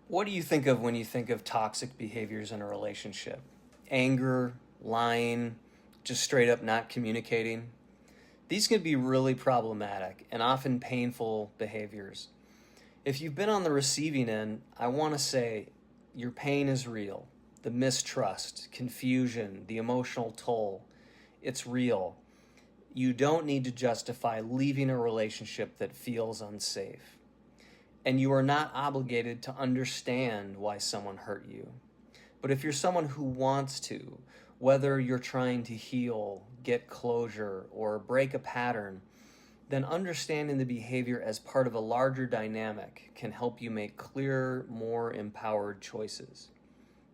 What do you think of when you think of toxic behaviors in a relationship? Anger, lying, just straight up not communicating? These can be really problematic and often painful behaviors. If you've been on the receiving end, I want to say your pain is real. The mistrust, confusion, the emotional toll, it's real. You don't need to justify leaving a relationship that feels unsafe. And you are not obligated to understand why someone hurt you. But if you're someone who wants to, whether you're trying to heal, get closure, or break a pattern, then understanding the behavior as part of a larger dynamic can help you make clearer, more empowered choices.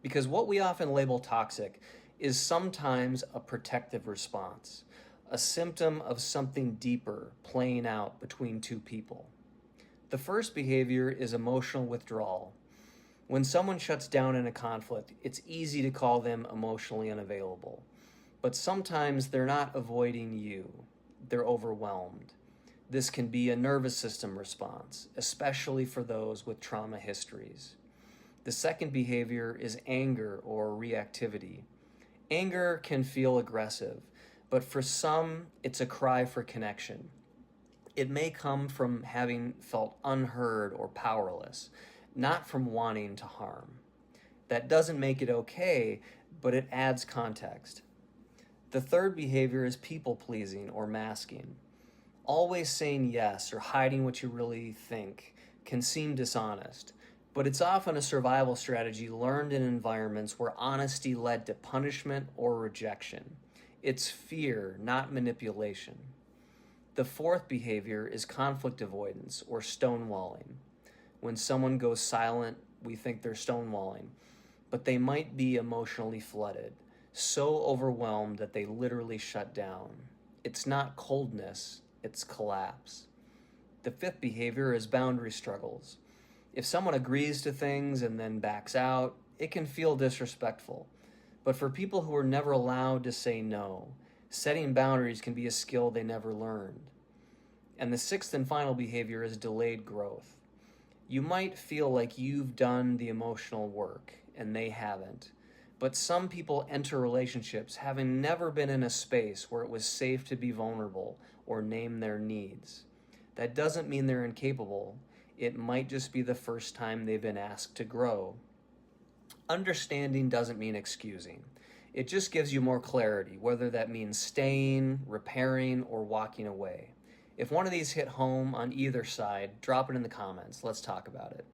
Because what we often label toxic is sometimes a protective response, a symptom of something deeper playing out between two people. The first behavior is emotional withdrawal. When someone shuts down in a conflict, it's easy to call them emotionally unavailable. But sometimes they're not avoiding you, they're overwhelmed. This can be a nervous system response, especially for those with trauma histories. The second behavior is anger or reactivity. Anger can feel aggressive, but for some, it's a cry for connection. It may come from having felt unheard or powerless, not from wanting to harm. That doesn't make it okay, but it adds context. The third behavior is people pleasing or masking. Always saying yes or hiding what you really think can seem dishonest, but it's often a survival strategy learned in environments where honesty led to punishment or rejection. It's fear, not manipulation. The fourth behavior is conflict avoidance or stonewalling. When someone goes silent, we think they're stonewalling, but they might be emotionally flooded, so overwhelmed that they literally shut down. It's not coldness, it's collapse. The fifth behavior is boundary struggles. If someone agrees to things and then backs out, it can feel disrespectful. But for people who are never allowed to say no, setting boundaries can be a skill they never learned. And the sixth and final behavior is delayed growth. You might feel like you've done the emotional work and they haven't. But some people enter relationships having never been in a space where it was safe to be vulnerable or name their needs. That doesn't mean they're incapable. It might just be the first time they've been asked to grow. Understanding doesn't mean excusing. It just gives you more clarity, whether that means staying, repairing, or walking away. If one of these hit home on either side, drop it in the comments. Let's talk about it.